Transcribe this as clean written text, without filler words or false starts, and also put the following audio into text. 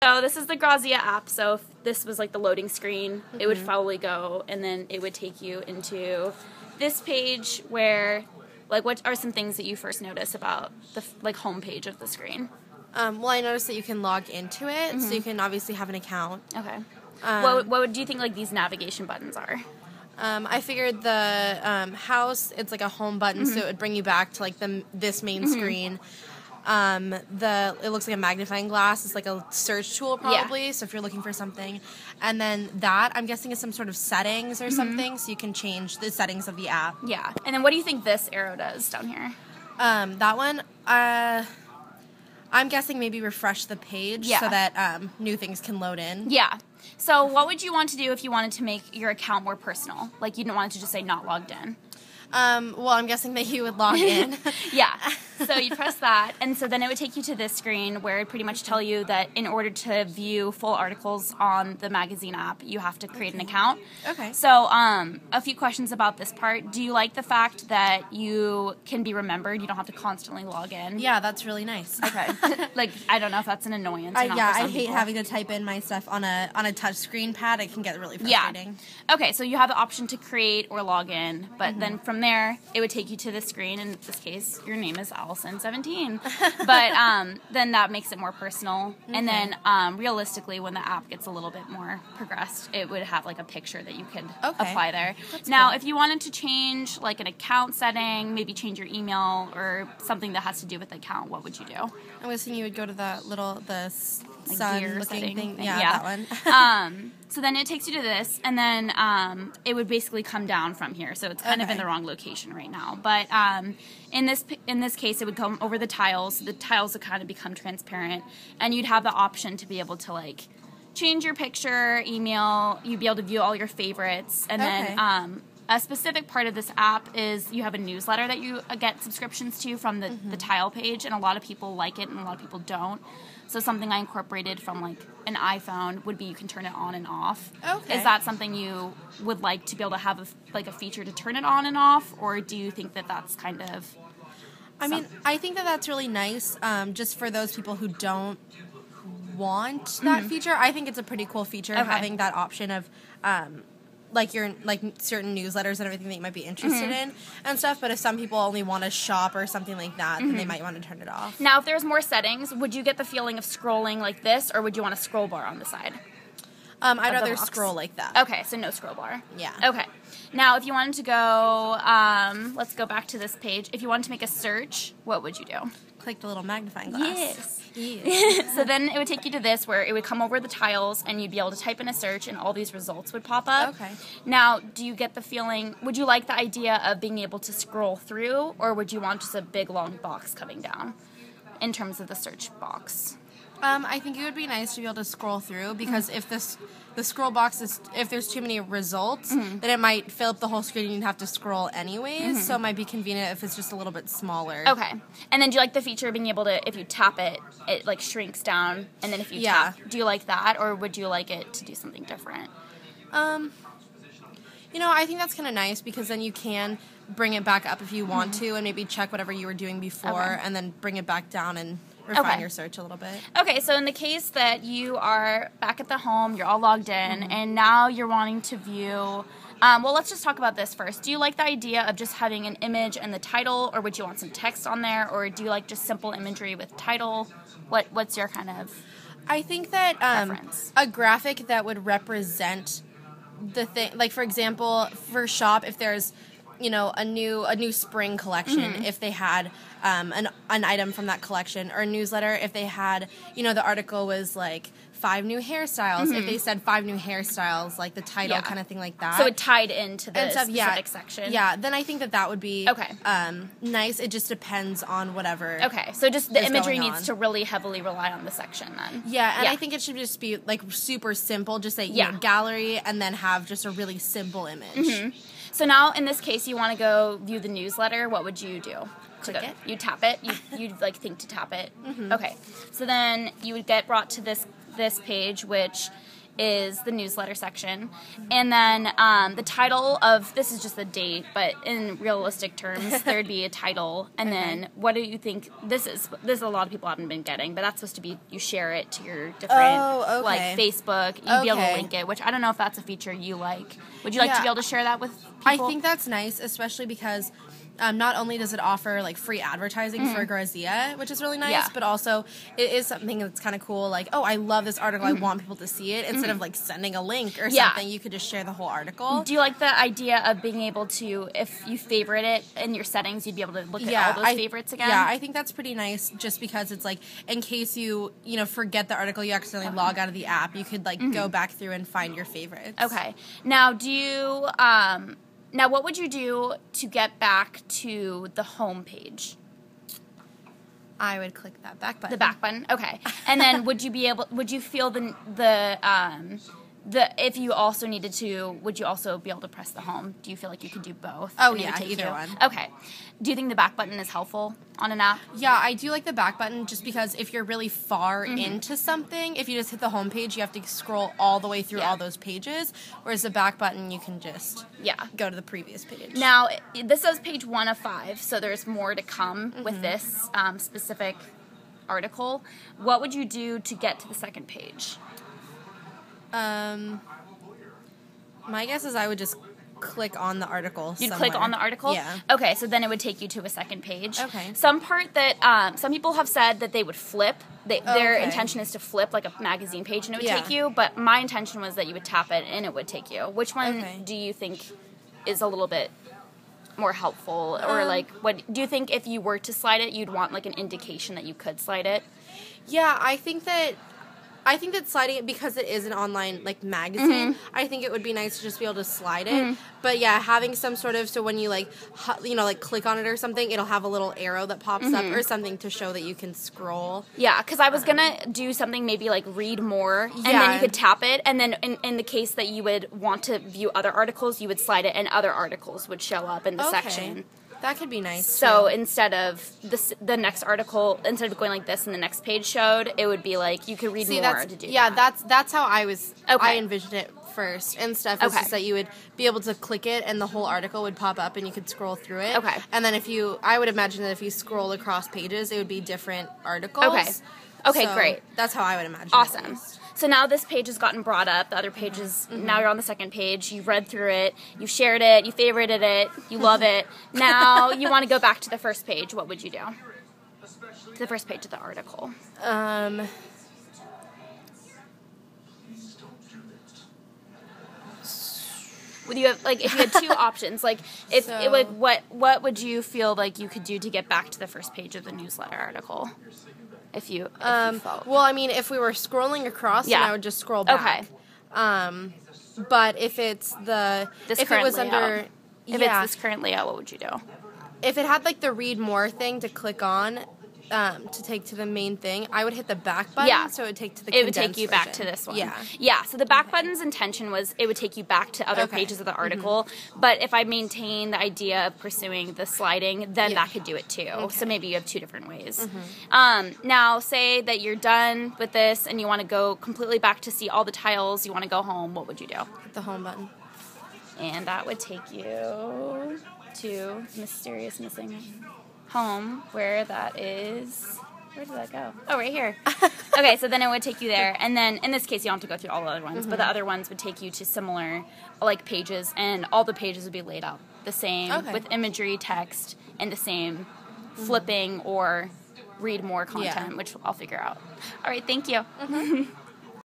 So this is the Grazia app. So if this was like the loading screen, it would probably go, and then it would take you into this page where, like, what are some things that you first notice about the home page of the screen? Well, I noticed that you can log into it, so you can obviously have an account. Okay. What do you think like these navigation buttons are? I figured the house, it's like a home button, so it would bring you back to like this main screen. It looks like a magnifying glass. It's like a search tool probably, so if you're looking for something. And then that, I'm guessing, is some sort of settings or something, so you can change the settings of the app. Yeah. And then what do you think this arrow does down here? That one, I'm guessing maybe refresh the page so that new things can load in. Yeah. So what would you want to do if you wanted to make your account more personal? Like you didn't want it to just say not logged in. Well, I'm guessing that you would log in. Yeah. So you press that, and so then it would take you to this screen where it pretty much tell you that in order to view full articles on the magazine app, you have to create an account. Okay. So a few questions about this part. Do you like the fact that you can be remembered? You don't have to constantly log in? Yeah, that's really nice. Okay. Like, I don't know if that's an annoyance or not yeah, for some I hate people. having to type in my stuff on a touch screen pad. It can get really frustrating. Yeah. Okay, so you have the option to create or log in, but then from there, it would take you to the screen. In this case, your name is Allison17. But then that makes it more personal. Okay. And then realistically, when the app gets a little bit more progressed, it would have like a picture that you could apply there. That's now, cool. If you wanted to change like an account setting, maybe change your email or something that has to do with the account, what would you do? I'm guessing you would go to the like sun-looking thing. Yeah, that one. So then it takes you to this, and then it would basically come down from here. So it's kind of in the wrong location right now. But in this case, it would come over the tiles. The tiles would kind of become transparent, and you'd have the option to be able to like change your picture, email. You'd be able to view all your favorites, and then a specific part of this app is you have a newsletter that you get subscriptions to from the tile page, and a lot of people like it and a lot of people don't. So something I incorporated from like an iPhone would be you can turn it on and off. Okay. Is that something you would like to be able to have a feature to turn it on and off, or do you think that that's kind of... I mean, I think that that's really nice just for those people who don't want that feature. I think it's a pretty cool feature having that option of... like certain newsletters and everything that you might be interested in and stuff, but if some people only want to shop or something like that, then they might want to turn it off. Now, if there's more settings, would you get the feeling of scrolling like this, or would you want a scroll bar on the side? I'd rather scroll like that. Okay, so no scroll bar. Yeah. Okay. Now, if you wanted to go, let's go back to this page. If you wanted to make a search, what would you do? Click the little magnifying glass. Yes. So then it would take you to this where it would come over the tiles and you'd be able to type in a search and all these results would pop up. Okay. Now, do you get the feeling, would you like the idea of being able to scroll through, or would you want just a big long box coming down in terms of the search box? I think it would be nice to be able to scroll through, because if the scroll box is, if there's too many results, then it might fill up the whole screen and you'd have to scroll anyways, so it might be convenient if it's just a little bit smaller. Okay. And then do you like the feature of being able to, if you tap it, it like shrinks down, and then if you tap, do you like that, or would you like it to do something different? You know, I think that's kind of nice, because then you can bring it back up if you want to, and maybe check whatever you were doing before, and then bring it back down and refine your search a little bit. Okay, so in the case that you are back at the home, you're all logged in, and now you're wanting to view... well, let's just talk about this first. Do you like the idea of just having an image and the title, or would you want some text on there, or do you like just simple imagery with title? What's your kind of I think that preference? A graphic that would represent the thing, like for example, for shop, if there's, you know, a new spring collection, if they had an item from that collection, or a newsletter if they had, you know, the article was like 5 new hairstyles, if they said 5 new hairstyles, like the title kind of thing like that. So it tied into the specific section. Yeah, then I think that would be nice. It just depends on whatever. Okay, so just the imagery needs to really heavily rely on the section then. Yeah, and I think it should just be like super simple. Just say you know, gallery, and then have just a really simple image. So now, in this case, you want to go view the newsletter. What would you do? Click it. You tap it. You'd like think to tap it. Okay. So then you would get brought to this page, which is the newsletter section. And then the title of, this is just the date, but in realistic terms, there'd be a title. And then what do you think, this is a lot of people haven't been getting, but that's supposed to be, you share it to your different, like Facebook, you'd be able to link it, which I don't know if that's a feature you like. Would you like to be able to share that with people? I think that's nice, especially because not only does it offer like free advertising for Grazia, which is really nice, but also it is something that's kind of cool. Like, oh, I love this article. I want people to see it. Instead of like sending a link or something, you could just share the whole article. Do you like the idea of being able to, if you favorite it in your settings, you'd be able to look at all those favorites again? Yeah, I think that's pretty nice. Just because it's like, in case you forget the article, you accidentally log out of the app, you could like go back through and find your favorites. Okay. Now, do you Now, what would you do to get back to the home page? I would click that back button. The back button, okay. And then would you feel if you also needed to, would you also be able to press the home? Do you feel like you could do both? Oh, yeah, either one. Okay. Do you think the back button is helpful on an app? Yeah, I do like the back button just because if you're really far into something, if you just hit the home page, you have to scroll all the way through all those pages, whereas the back button, you can just go to the previous page. Now, this says page 1 of 5, so there's more to come with this specific article. What would you do to get to the second page? My guess is I would just click on the article You'd click on the article? Yeah. Okay, so then it would take you to a second page. Okay. Some people have said that they would flip. Their intention is to flip like a magazine page and it would take you, but my intention was that you would tap it and it would take you. Which one do you think is a little bit more helpful? Or like, what do you think if you were to slide it, you'd want like an indication that you could slide it? Yeah, I think that sliding it, because it is an online like magazine, I think it would be nice to just be able to slide it. But yeah, having some sort of, so when you like click on it or something, it'll have a little arrow that pops up or something to show that you can scroll. Yeah, because I was gonna do something maybe like read more, and then you could tap it, and then in the case that you would want to view other articles, you would slide it, and other articles would show up in the section. That could be nice. So instead of the next article, instead of going like this and the next page showed, it would be like you could read more to do. Yeah, that's how I envisioned it first and stuff. It's just that you would be able to click it and the whole article would pop up and you could scroll through it. Okay. And then I would imagine that if you scroll across pages, it would be different articles. Okay, so great. That's how I would imagine. Awesome. So now this page has gotten brought up. The other pages, now you're on the second page. You read through it. You shared it. You favorited it. You love it. Now you want to go back to the first page. What would you do? To the first page of the article. Would you have, like, if you had two options, like, what would you feel like you could do to get back to the first page of the newsletter article? If you felt. Well, I mean, if we were scrolling across, then I would just scroll back. Okay. But if it's this current layout, what would you do? If it had like the read more thing to click on, to take to the main thing, I would hit the back button, so it would take to the condensed It would take you back version. to this one. Yeah. So the back button's intention was it would take you back to other pages of the article, but if I maintain the idea of pursuing the sliding, then that could do it too. Okay. So maybe you have two different ways. Now, say that you're done with this and you want to go completely back to see all the tiles, you want to go home, what would you do? Hit the home button. And that would take you to Mysterious Missing Home, where that is. Where did that go? Oh, right here. Okay, so then it would take you there, and then in this case you don't have to go through all the other ones, but the other ones would take you to similar like pages, and all the pages would be laid out the same with imagery, text, and the same flipping or read more content, which I'll figure out. All right, thank you.